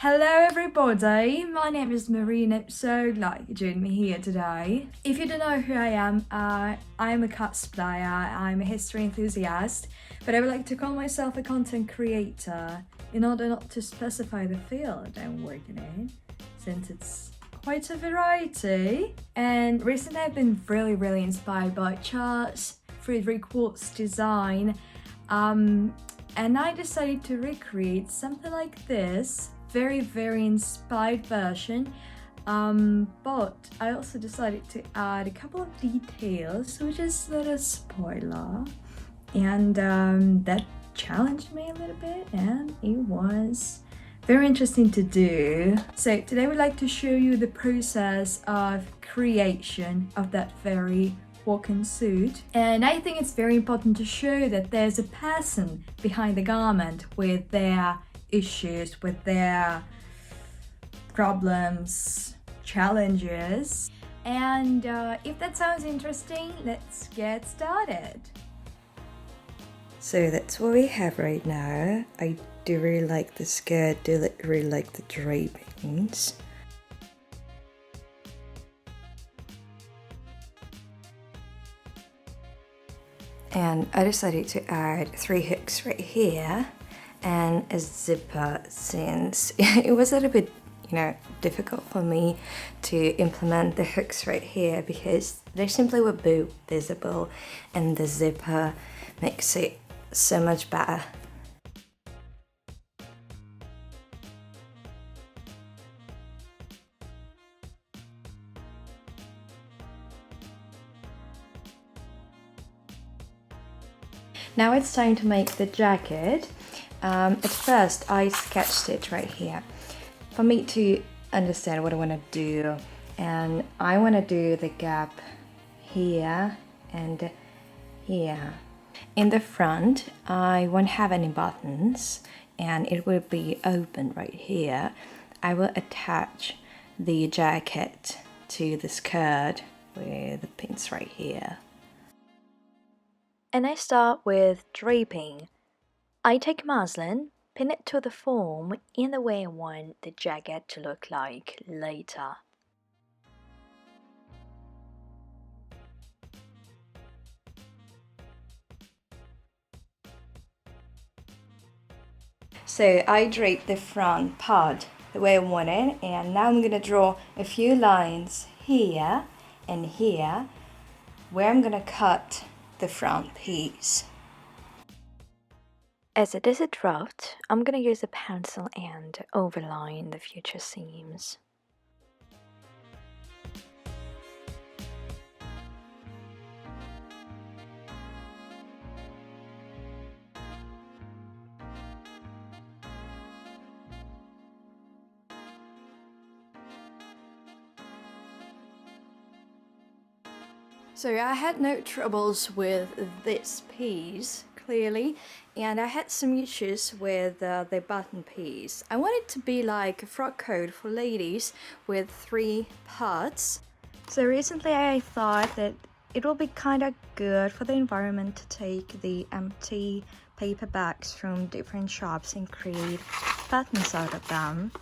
Hello everybody, my name is Marina, so glad you joined me here today. If you don't know who I am a cosplayer, I'm a history enthusiast, but I would like to call myself a content creator in order not to specify the field I'm working in, since it's quite a variety. And recently I've been really inspired by Charles Friedrich Wort's design, and I decided to recreate something like this. Very inspired version, but I also decided to add a couple of details, which is a little spoiler, and that challenged me a little bit, and it was very interesting to do. So today we'd like to show you the process of creation of that very walking suit, and I think it's very important to show that there's a person behind the garment with their issues, with their problems, challenges. And if that sounds interesting, let's get started. So that's what we have right now. I do really like the skirt, do really like the drapings. And I decided to add 3 hooks right here and a zipper, since it was a little bit difficult for me to implement the hooks right here because they simply were both visible, and the zipper makes it so much better. Now it's time to make the jacket. At first I sketched it right here for me to understand what I want to do, and I want to do the gap here and here. In the front I won't have any buttons and it will be open right here. I will attach the jacket to the skirt with the pins right here. And I start with draping. I take muslin, pin it to the form in the way I want the jacket to look like later. So I draped the front part the way I want it, and now I'm gonna draw a few lines here and here where I'm gonna cut the front piece. As it is a draft, I'm gonna use a pencil and overline the future seams. So I had no troubles with this piece, clearly, and I had some issues with the button piece. I want it to be like a frock coat for ladies with 3 parts. So recently I thought that it will be kind of good for the environment to take the empty paper bags from different shops and create buttons out of them.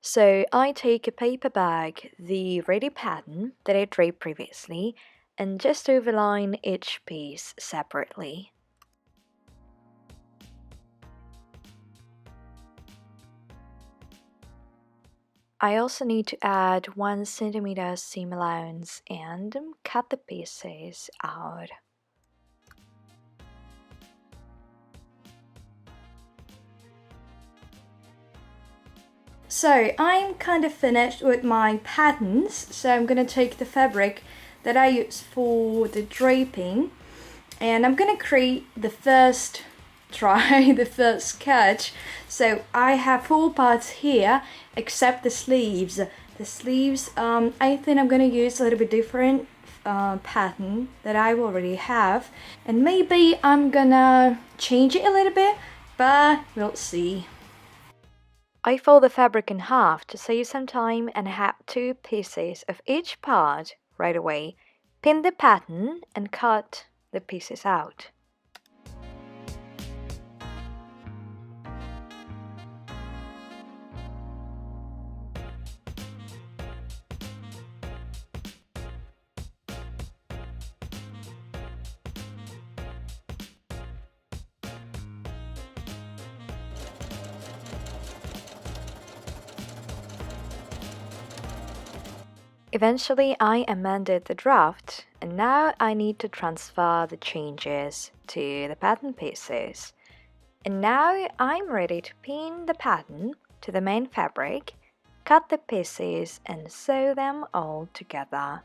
So I take a paper bag, the ready pattern that I draped previously, and just overline each piece separately. I also need to add 1 centimeter seam allowance and cut the pieces out. So I'm kind of finished with my patterns, so I'm gonna take the fabric that I use for the draping, and I'm gonna create the first try, the first sketch. So I have 4 parts here except the sleeves. The sleeves, I think I'm gonna use a little bit different pattern that I already have, and maybe I'm gonna change it a little bit, but we'll see. I fold the fabric in half to save some time and have 2 pieces of each part right away. Pin the pattern and cut the pieces out. Eventually, I amended the draft, and now I need to transfer the changes to the pattern pieces. And now I'm ready to pin the pattern to the main fabric, cut the pieces, and sew them all together.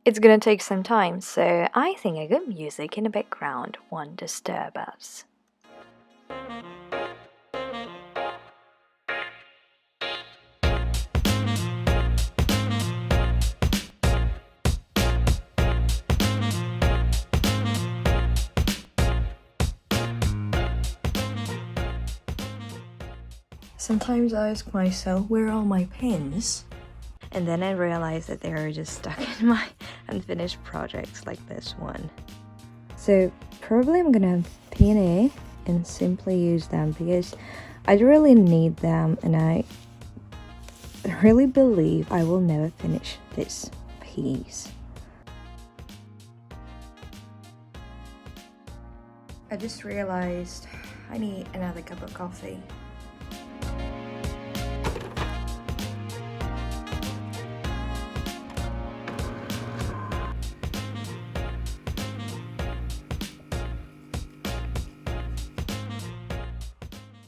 It's gonna take some time, so I think a good music in the background won't disturb us. Sometimes I ask myself, where are my pins? And then I realize that they are just stuck in my unfinished projects like this one. So probably I'm gonna pin it and simply use them because I really need them, and I really believe I will never finish this piece. I just realized I need another cup of coffee.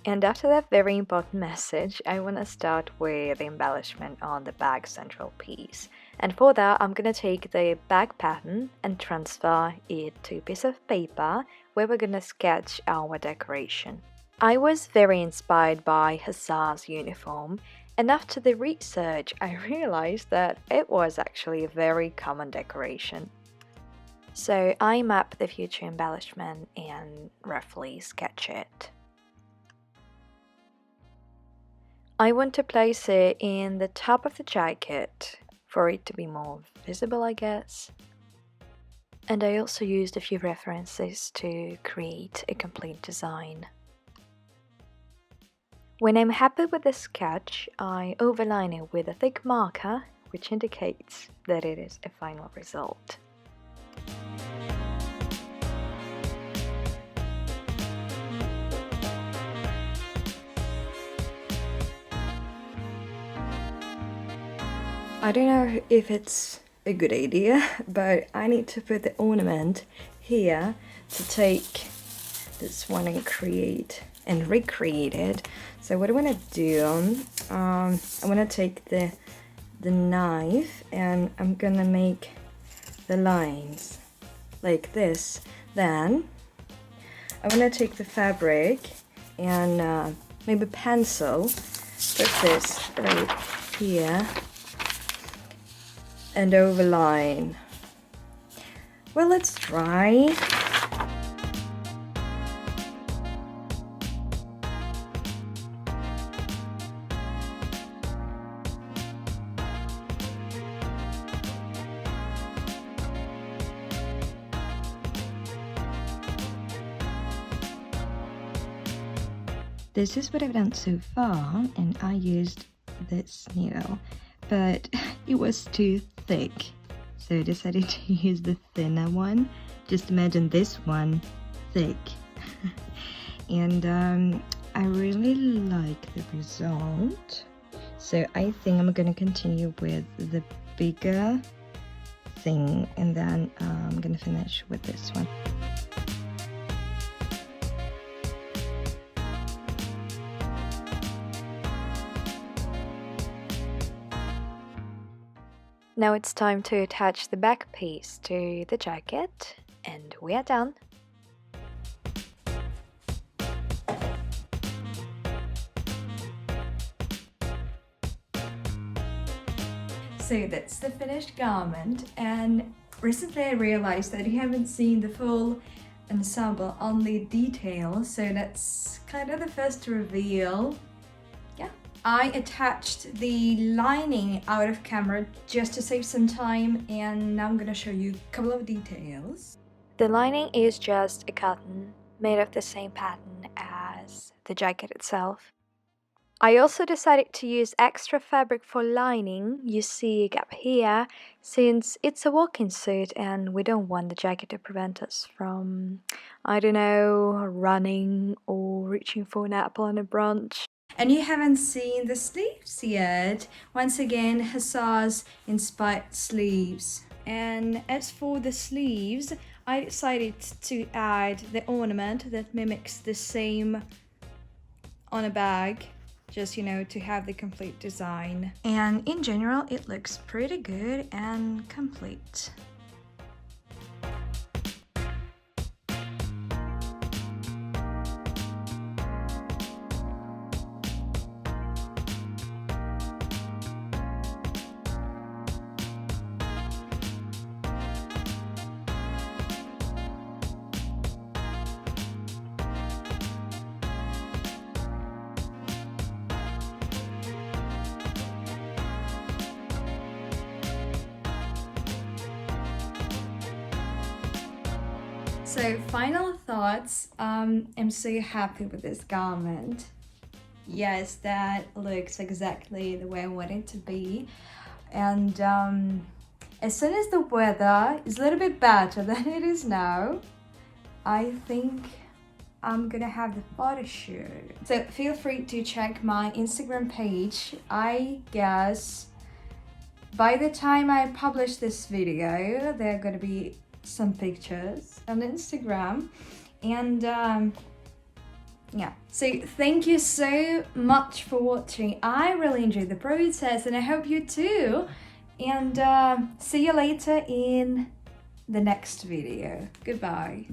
And after that very important message, I want to start with the embellishment on the back central piece. And for that, I'm going to take the back pattern and transfer it to a piece of paper where we're going to sketch our decoration. I was very inspired by Hussar's uniform, and after the research, I realized that it was actually a very common decoration. So I map the future embellishment and roughly sketch it. I want to place it in the top of the jacket for it to be more visible, I guess. And I also used a few references to create a complete design. When I'm happy with the sketch, I overline it with a thick marker, which indicates that it is a final result. I don't know if it's a good idea, but I need to put the ornament here to take this one and create and recreate it. So what I want to do, I want to take the knife and I'm gonna make the lines like this. Then I want to take the fabric and maybe pencil, put this right here and overline. Well, let's try. This is what I've done so far, and I used this needle, but it was too thick, so I decided to use the thinner one. Just imagine this one thick. And I really like the result, so I think I'm gonna continue with the bigger thing, and then I'm gonna finish with this one. Now it's time to attach the back piece to the jacket, and we are done. So that's the finished garment, and recently I realized that you haven't seen the full ensemble, only details, so that's kind of the first reveal. Yeah. I attached the lining out of camera just to save some time, and now I'm gonna show you a couple of details. The lining is just a cotton made of the same pattern as the jacket itself. I also decided to use extra fabric for lining. You see a gap here, since it's a walking suit and we don't want the jacket to prevent us from, I don't know, running or reaching for an apple on a branch. And you haven't seen the sleeves yet. Once again, Hussar's inspired sleeves. And as for the sleeves, I decided to add the ornament that mimics the same on a bag, just, you know, to have the complete design. And in general, it looks pretty good and complete. So final thoughts, I'm so happy with this garment. Yes, that looks exactly the way I want it to be. And as soon as the weather is a little bit better than it is now, I think I'm gonna have the photo shoot. So feel free to check my Instagram page. I guess by the time I publish this video, there are gonna be some pictures on Instagram. And yeah, so thank you so much for watching. I really enjoyed the process and I hope you too. And see you later in the next video. Goodbye.